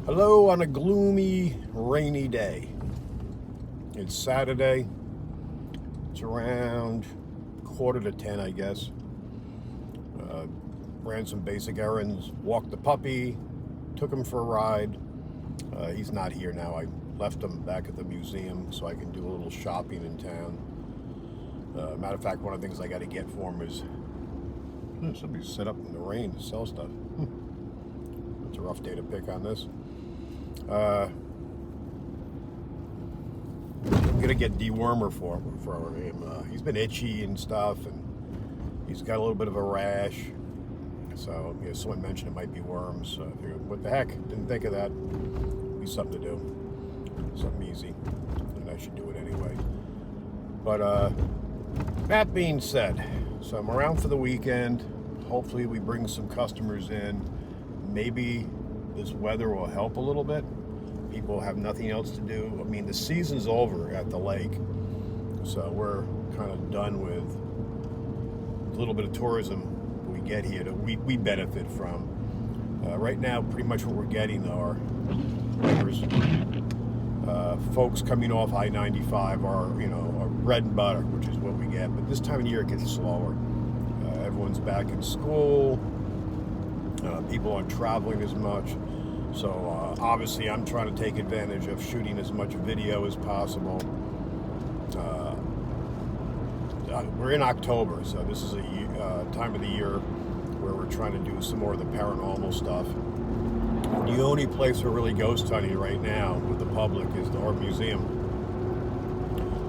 Hello on a gloomy, rainy day. It's Saturday. It's around 9:45, I guess. Ran some basic errands, walked the puppy, took him for a ride. He's not here now. I left him back at the museum so I can do a little shopping in town. Matter of fact, one of the things I got to get for him is somebody set up in the rain to sell stuff. It's a rough day to pick on this. I'm gonna get dewormer for him. He's been itchy and stuff, and he's got a little bit of a rash. So someone mentioned it might be worms. So I figured, what the heck? Didn't think of that. Be something to do, something easy, and I should do it anyway. But that being said, so I'm around for the weekend. Hopefully, we bring some customers in. Maybe this weather will help a little bit. People have nothing else to do. I mean, the season's over at the lake, so we're kind of done with a little bit of tourism we get here that we benefit from. Right now, pretty much what we're getting are folks coming off I-95 are bread and butter, which is what we get. But this time of year it gets slower. Everyone's back in school. People aren't traveling as much. So obviously I'm trying to take advantage of shooting as much video as possible. We're in October, so this is a time of the year where we're trying to do some more of the paranormal stuff. The only place we're really ghost hunting right now with the public is the Art Museum.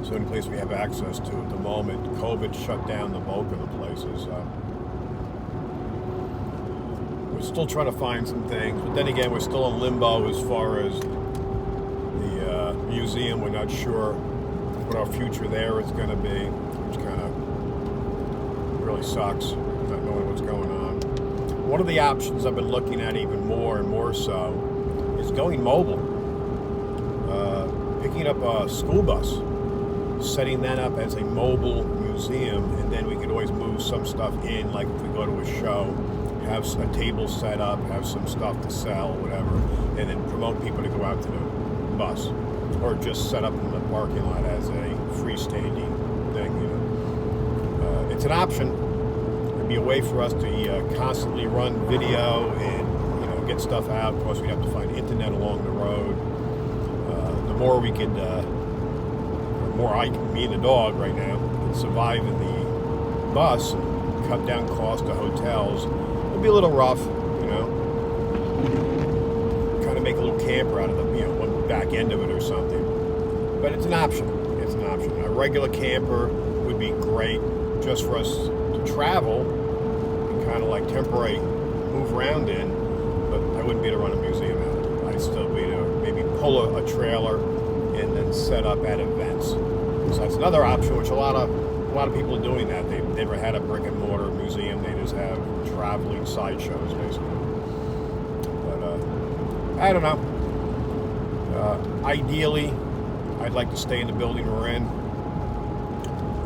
It's the only place we have access to at the moment. COVID shut down the bulk of the places. We're still trying to find some things, but then again, we're still in limbo as far as the museum. We're not sure what our future there is going to be, which kind of really sucks, not knowing what's going on. One of the options I've been looking at even more and more so is going mobile. Picking up a school bus, setting that up as a mobile museum, and then we could always move some stuff in, like if we go to a show, have a table set up, have some stuff to sell, whatever, and then promote people to go out to the bus, or just set up in the parking lot as a freestanding thing. It's an option. It'd be a way for us to constantly run video and get stuff out. Of course, we have to find internet along the road. The more we could, me and the dog right now can survive in the bus and cut down cost of hotels. It'll be a little rough, kind of make a little camper out of the, one back end of it or something. But it's an option. It's an option. A regular camper would be great just for us to travel and kind of like temporary move around in. But I wouldn't be able to run a museum out of it. I'd still be able to maybe pull a trailer and then set up at events. So that's another option, which a lot of people are doing that. They've never had a brick and mortar museum. They just have traveling sideshows, basically. But I don't know. Ideally, I'd like to stay in the building we're in.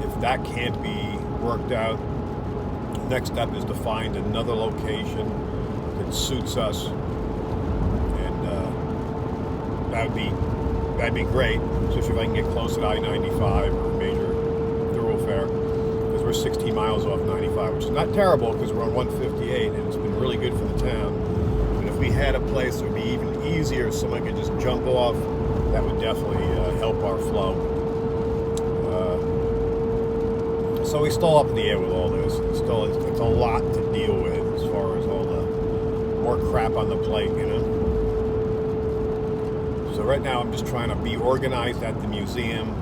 If that can't be worked out, next step is to find another location that suits us, and that'd be great, especially if I can get close to I-95 or a major thoroughfare, because we're 16 miles off 95, which is not terrible because we're on 158, and it's been really good for the town. But if we had a place that would be even easier, someone could just jump off, that would definitely help our flow. So we're still up in the air with all this. It's a lot to deal with as far as all the more crap on the plate, So right now I'm just trying to be organized at the museum.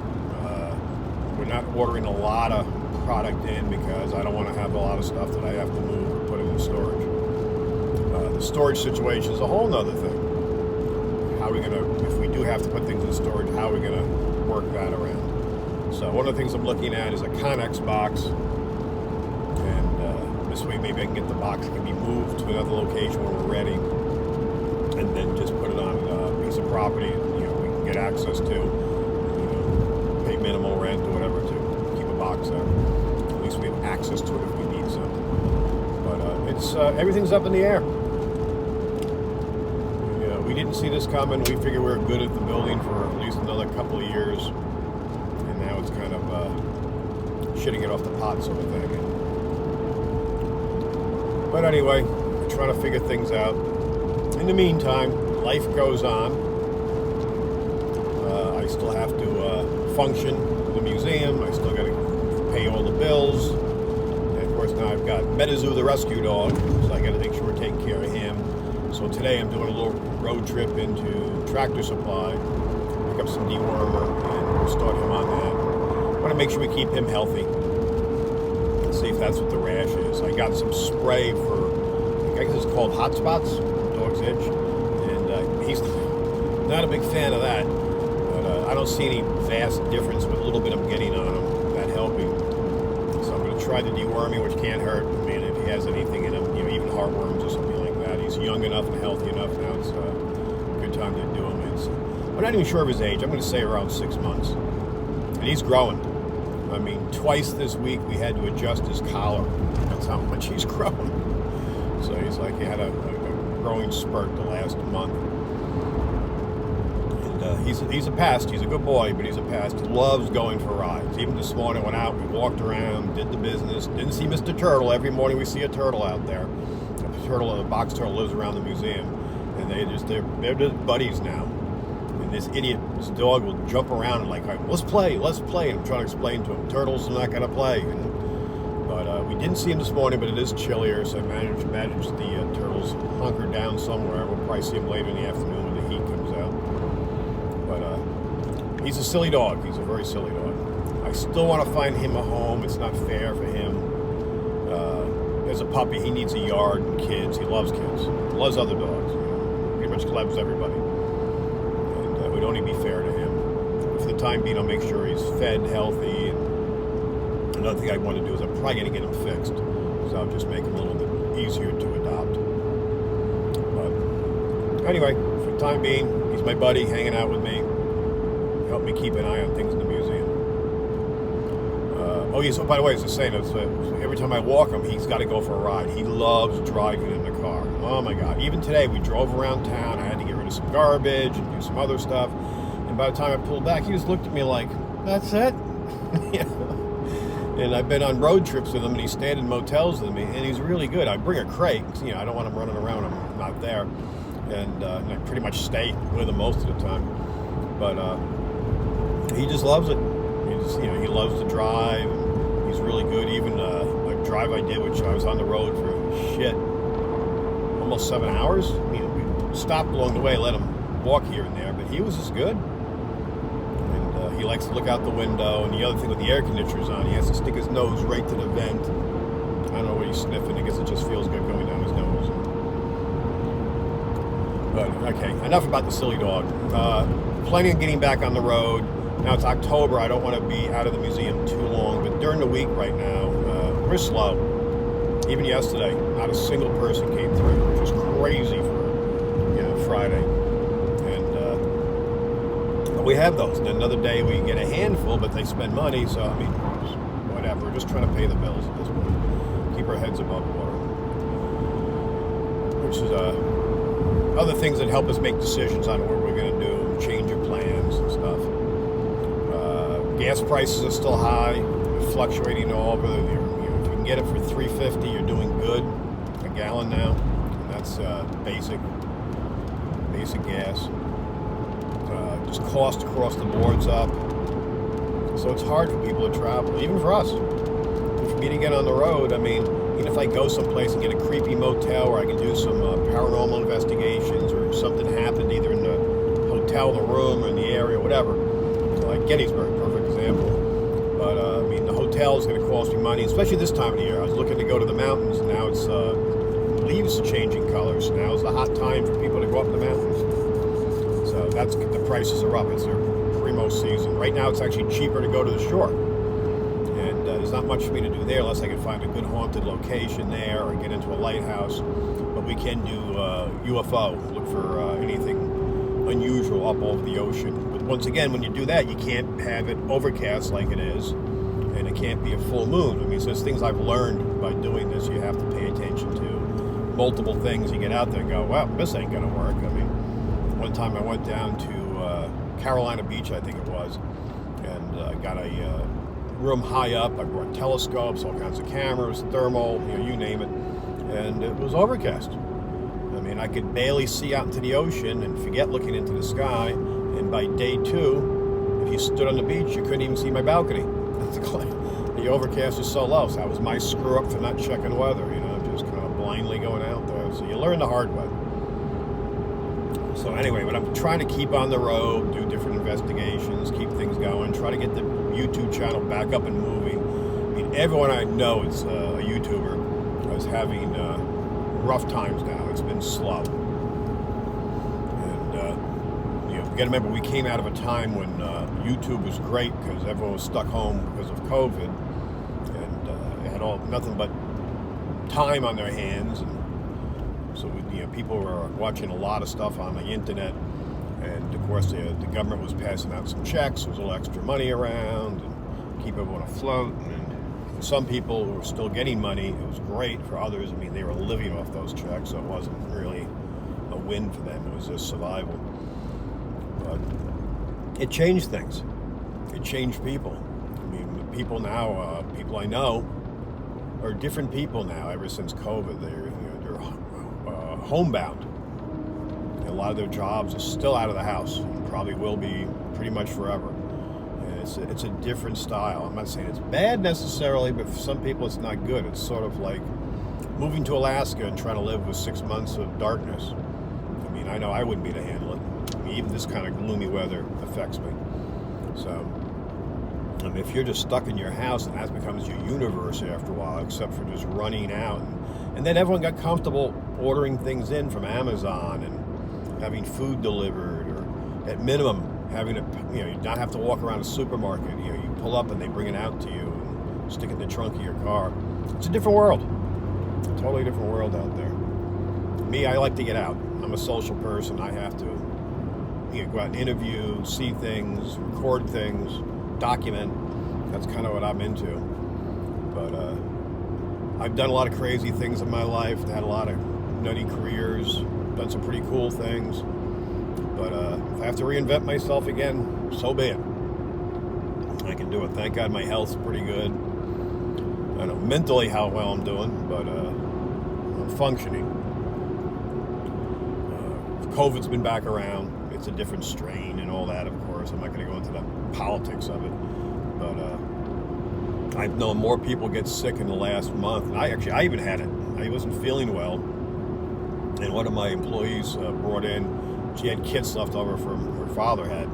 We're not ordering a lot of product in because I don't want to have a lot of stuff that I have to move or put in storage. The storage situation is a whole nother thing. How are we gonna, if we do have to put things in storage, how are we gonna work that around? So one of the things I'm looking at is a Connex box, and this way maybe I can get the box that can be moved to another location when we're ready, and then just put it on a piece of property we can get access to, pay minimal rent or whatever to keep a box there. At least we have access to it if we need something. But it's everything's up in the air. didn't see this coming. We figured we were good at the building for at least another couple of years, and now it's kind of shitting it off the pot sort of thing. But anyway, we're trying to figure things out. In the meantime, life goes on. I still have to function in the museum. I still got to pay all the bills. And of course, now I've got Metazoo, the rescue dog, so I got to make sure we're taking care of him. So today I'm doing a little road trip into Tractor Supply, pick up some dewormer, and start him on that. I want to make sure we keep him healthy. Let's see if that's what the rash is. I got some spray for, I guess it's called Hot Spots, Dog's Itch, and he's not a big fan of that. I don't see any vast difference with a little bit I'm getting on him, that helping. So I'm going to try the deworming, which can't hurt. I mean, if he has anything in him, even heartworms or something like that. He's young enough and healthy enough now. It's a good time to do him. I'm not even sure of his age. I'm going to say around 6 months. And he's growing. I mean, twice this week we had to adjust his collar. That's how much he's grown. So he's like, he had a growing spurt the last month. He's a pest. He's a good boy, but he's a pest. He loves going for rides. Even this morning, went out, we walked around, did the business. Didn't see Mr. Turtle. Every morning we see a turtle out there. A box turtle lives around the museum, and they're just buddies now. And this this dog will jump around and like, let's play. And I'm trying to explain to him, turtles are not going to play. But we didn't see him this morning, but it is chillier, so I managed the turtles hunkered down somewhere. We'll probably see him later in the afternoon when the heat comes out. But he's a silly dog. He's a very silly dog. I still want to find him a home. It's not fair for him. As a puppy, he needs a yard and kids. He loves kids. He loves other dogs. Pretty much loves everybody. And it would only be fair to him. For the time being, I'll make sure he's fed, healthy. And another thing I want to do is I'm probably going to get him fixed. So I'll just make him a little bit easier to adopt. But anyway, for the time being, he's my buddy, hanging out with me. Help me keep an eye on things in the museum. By the way, as I was saying, every time I walk him, he's got to go for a ride. He loves driving in the car. Oh my God. Even today, we drove around town. I had to get rid of some garbage and do some other stuff. And by the time I pulled back, he just looked at me like, that's it? Yeah. And I've been on road trips with him, and he stayed in motels with me, and he's really good. I bring a crate, because, I don't want him running around when I'm not there. And I pretty much stay with him most of the time. But he just loves it. He loves to drive. He's really good. Even a drive I did, which I was on the road for almost 7 hours. We stopped along the way, let him walk here and there, but he was as good. And he likes to look out the window. And the other thing with the air conditioners on, he has to stick his nose right to the vent. I don't know what he's sniffing. I guess it just feels good going down his nose. But okay, enough about the silly dog. Planning on getting back on the road. Now it's October. I don't want to be out of the museum too long, but during the week right now, we're slow. Even yesterday, not a single person came through, which was crazy for Friday. And but we have those. And another day we get a handful, but they spend money. So I mean, whatever. We're just trying to pay the bills at this point. Keep our heads above water. Which is other things that help us make decisions on what we're going to do, change your plans and stuff. Gas prices are still high, they're fluctuating all over. If you can get it for $3.50, you're doing good a gallon now. And that's basic gas. Just cost across the board's up. So it's hard for people to travel, even for us. And for me to get on the road, I mean, even if I go someplace and get a creepy motel where I can do some paranormal investigations or something happened either in the hotel, the room, or in the area, whatever. Like Gettysburg, perfect example. But I mean, the hotel is going to cost me money, especially this time of the year. I was looking to go to the mountains, and now it's leaves changing colors. Now is the hot time for people to go up the mountains. So the prices are up. It's their primo season. Right now, it's actually cheaper to go to the shore. And there's not much for me to do there unless I can find a good haunted location there or get into a lighthouse. But we can do UFO, look for anything unusual up over the ocean. But once again, when you do that, you can't have it overcast like it is, and it can't be a full moon. I mean, so there's things I've learned by doing this. You have to pay attention to multiple things. You get out there and go, well, this ain't gonna work. I mean, One time I went down to Carolina Beach, I think it was, and got a room high up. I brought telescopes, all kinds of cameras, thermal, you name it, and it was overcast. I mean, I could barely see out into the ocean and forget looking into the sky. And by day 2, if you stood on the beach, you couldn't even see my balcony. The overcast was so low. So that was my screw up for not checking weather, just kind of blindly going out there. So you learn the hard way. So anyway, but I'm trying to keep on the road, do different investigations, keep things going, try to get the YouTube channel back up and moving. I mean, everyone I know is a YouTuber is having rough times now. It's been slow. And, you got to remember, we came out of a time when YouTube was great because everyone was stuck home because of COVID. And they had nothing but time on their hands. And so people were watching a lot of stuff on the internet. And, of course, the government was passing out some checks. There was a little extra money around and keep everyone afloat. And for some people who were still getting money, it was great. For others, I mean, they were living off those checks, so it wasn't really a win for them. It was just survival. But it changed things. It changed people. I mean, people now, people I know, are different people now ever since COVID. They're homebound. A lot of their jobs are still out of the house and probably will be pretty much forever. And it's a different style. I'm not saying it's bad necessarily, but for some people it's not good. It's sort of like moving to Alaska and trying to live with 6 months of darkness. I mean, I know I wouldn't be able to handle it. I mean, even this kind of gloomy weather affects me. So, I mean, if you're just stuck in your house and that becomes your universe after a while, except for just running out. And then everyone got comfortable ordering things in from Amazon and having food delivered, or at minimum having you not have to walk around a supermarket. You pull up and they bring it out to you and stick it in the trunk of your car. It's a different world. A totally different world out there. Me, I like to get out. I'm a social person. I have to go out and interview, see things, record things, document. That's kind of what I'm into. But I've done a lot of crazy things in my life, had a lot of nutty careers, done some pretty cool things. But if I have to reinvent myself again, so be it. I can do it. Thank God my health's pretty good. I don't know mentally how well I'm doing, but I'm functioning. COVID's been back around. It's a different strain and all that, of course. I'm not going to go into the politics of it. But I've known more people get sick in the last month. I even had it. I wasn't feeling well. And one of my employees brought in, she had kits left over from her father had.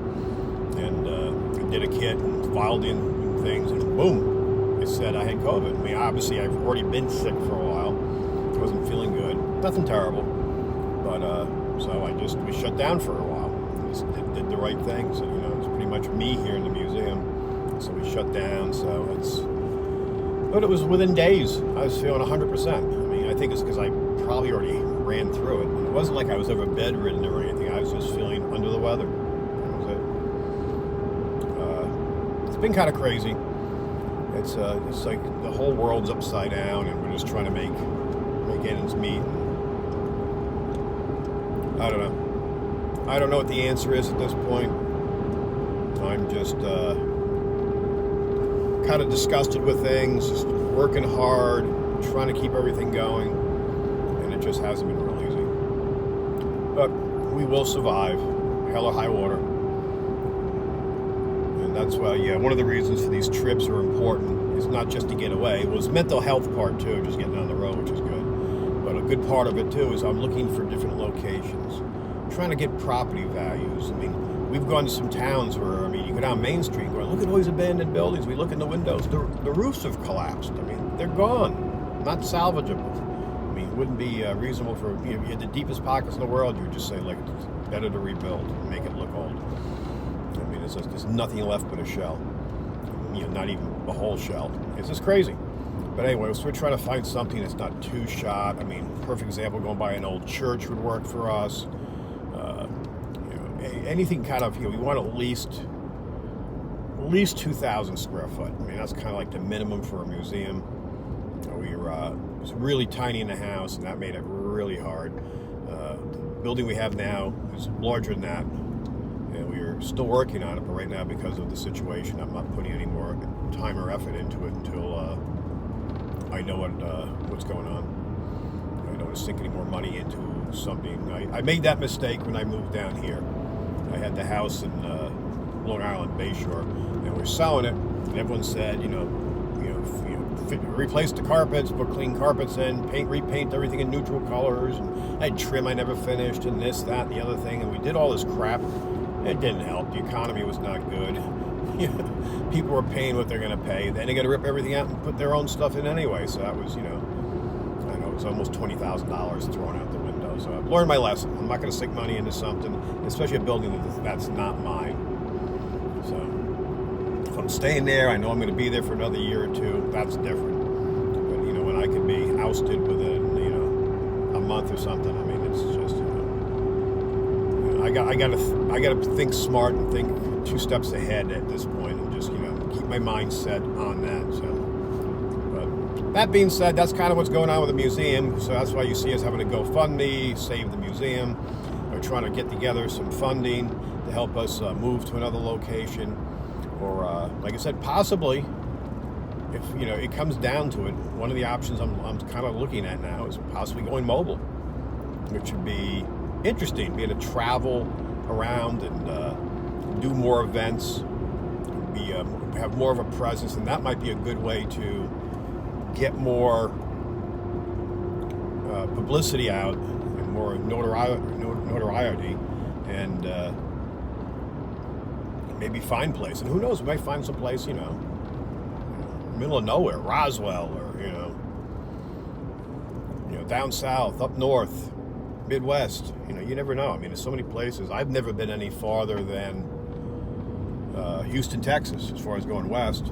And did a kit and filed in things, and boom, it said I had COVID. I mean, obviously, I've already been sick for a while. I wasn't feeling good. Nothing terrible. But so we shut down for a while. Just did the right things. So, it's pretty much me here in the museum. So we shut down. But it was within days. I was feeling 100%. I mean, I think it's because I probably already ran through it. And it wasn't like I was ever bedridden or anything. I was just feeling under the weather. That was it. It's been kind of crazy. It's like the whole world's upside down, and we're just trying to make ends meet. I don't know. I don't know what the answer is at this point. I'm just kind of disgusted with things, just working hard, trying to keep everything going, and it just hasn't been real easy. But we will survive, hell or high water. And that's why, one of the reasons for these trips are important is not just to get away. Well, it's mental health part too, just getting on the road, which is good. But a good part of it too is I'm looking for different locations, trying to get property values. I mean, we've gone to some towns where, you go down Main Street, and go, look at all these abandoned buildings. We look in the windows, the roofs have collapsed. I mean, they're gone, not salvageable. I mean, it wouldn't be reasonable for, if you had the deepest pockets in the world, you would just say, like, it's better to rebuild and make it look old. I mean, there's nothing left but a shell. Not even a whole shell. It's just crazy. But anyway, so we're trying to find something that's not too shot. I mean, perfect example, going by an old church would work for us. Anything kind of, we want at least 2,000 square foot. I mean, that's kind of like the minimum for a museum. We were it was really tiny in the house, and that made it really hard. The building we have now is larger than that, and we're still working on it, but right now, because of the situation, I'm not putting any more time or effort into it until I know what's going on. I don't want to sink any more money into something. I made that mistake when I moved down here. I had the house in Long Island Bayshore, and we're selling it, and everyone said, replace the carpets, put clean carpets in, repaint everything in neutral colors, and I had trim I never finished, and this, that, and the other thing, and we did all this crap. It didn't help. The economy was not good. People were paying what they're going to pay. Then they got to rip everything out and put their own stuff in anyway. So that was, I know it was almost $20,000 thrown out the window. So I've learned my lesson. I'm not going to sink money into something, especially a building that's not mine. So if I'm staying there, I know I'm going to be there for another year or two. That's different. But when I can be ousted within a month or something, I mean, it's just I got to think smart and think 2 steps ahead at this point, and just keep my mind set on that. So, but that being said, that's kind of what's going on with the museum. So that's why you see us having a GoFundMe, Save the Museum. We're trying to get together some funding to help us move to another location, or like I said, possibly, if it comes down to it, one of the options I'm kind of looking at now is possibly going mobile, which would be interesting, being able to travel around and do more events, have more of a presence, and that might be a good way to get more publicity out and more notoriety, and maybe find place. And who knows, we might find some place, middle of nowhere, Roswell, or down south, up north, Midwest. You never know. I mean, there's so many places. I've never been any farther than Houston, Texas, as far as going west.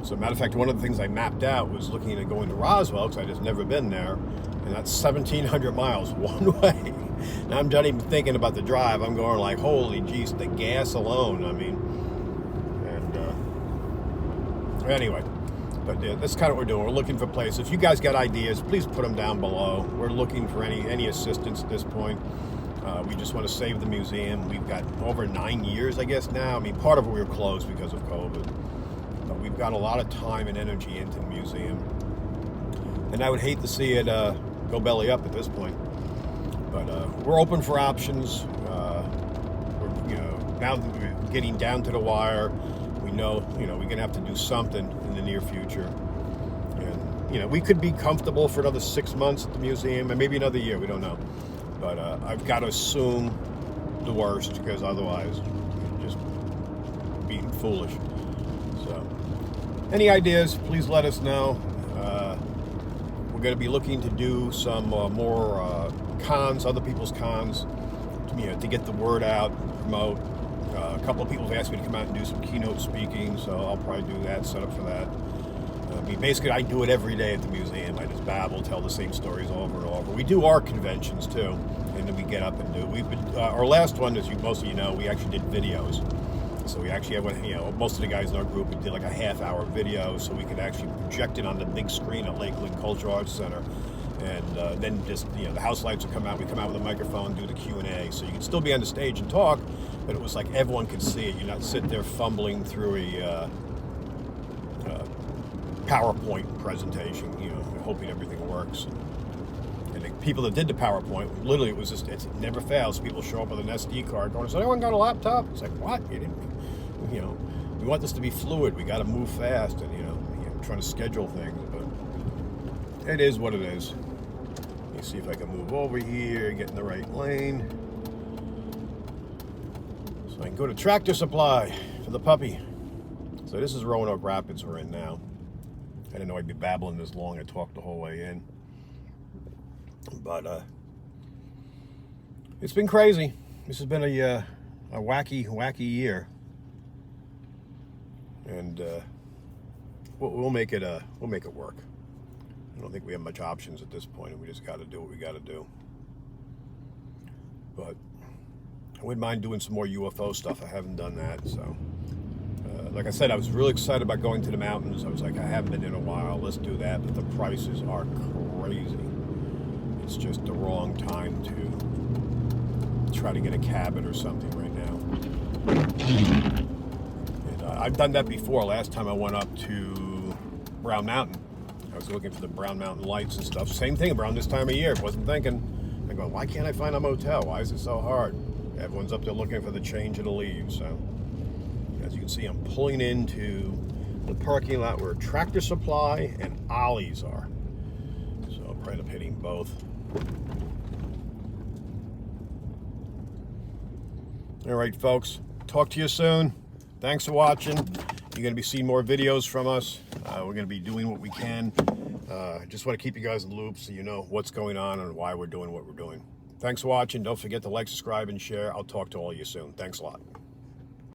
So, matter of fact, one of the things I mapped out was looking at going to Roswell, because I just never been there, and that's 1,700 miles one way. Now, I'm not even thinking about the drive. I'm going like, holy geez, the gas alone. I mean, and anyway. But that's kind of what we're doing. We're looking for places. If you guys got ideas, please put them down below. We're looking for any assistance at this point. We just want to save the museum. We've got over 9 years, I guess, now. I mean, part of it we were closed because of COVID. But we've got a lot of time and energy into the museum. And I would hate to see it go belly up at this point. But we're open for options. Now that we're getting down to the wire, we know, we're going to have to do something in the near future. And, we could be comfortable for another 6 months at the museum, and maybe another year, we don't know. But I've got to assume the worst, because otherwise, you're just being foolish. So, any ideas, please let us know. We're going to be looking to do some more cons, other people's cons, to get the word out, promote. A couple of people have asked me to come out and do some keynote speaking, so I'll probably do that, set up for that. Basically, I do it every day at the museum. I just babble, tell the same stories over and over. We do our conventions, too, and then we get up and do. We've been, our last one, as most of you know, we actually did videos. So we actually had, most of the guys in our group, we did like a half-hour video, so we could actually project it on the big screen at Lakeland Cultural Arts Center. And then just, the house lights would come out. We come out with a microphone, do the Q&A. So you can still be on the stage and talk, but it was like everyone could see it. You're not sitting there fumbling through a PowerPoint presentation, hoping everything works. And the people that did the PowerPoint, literally, it never fails. People show up with an SD card going, "So anyone got a laptop?" It's like, what? You didn't, we want this to be fluid. We got to move fast, and, trying to schedule things, but it is what it is. Let me see if I can move over here, get in the right lane. So I can go to Tractor Supply for the puppy. So this is Roanoke Rapids we're in now. I didn't know I'd be babbling this long. I talked the whole way in. But it's been crazy. This has been a wacky year. And we'll make it work. I don't think we have much options at this point, and we just got to do what we got to do. But I wouldn't mind doing some more UFO stuff. I haven't done that, so like I said, I was really excited about going to the mountains. I was like, I haven't been in a while. Let's do that. But the prices are crazy. it's just the wrong time to try to get a cabin or something right now. And I've done that before. Last time I went up to Brown Mountain, I was looking for the Brown Mountain lights and stuff. Same thing around this time of year. Wasn't thinking. I go, why can't I find a motel? Why is it so hard? Everyone's up there looking for the change of the leaves. So, as you can see, I'm pulling into the parking lot where Tractor Supply and Ollie's are. So I'll probably end up hitting both. All right, folks. Talk to you soon. Thanks for watching. You're going to be seeing more videos from us. We're going to be doing what we can. Just want to keep you guys in the loop so you know what's going on and why we're doing what we're doing. Thanks for watching. Don't forget to like, subscribe, and share. I'll talk to all of you soon. Thanks a lot.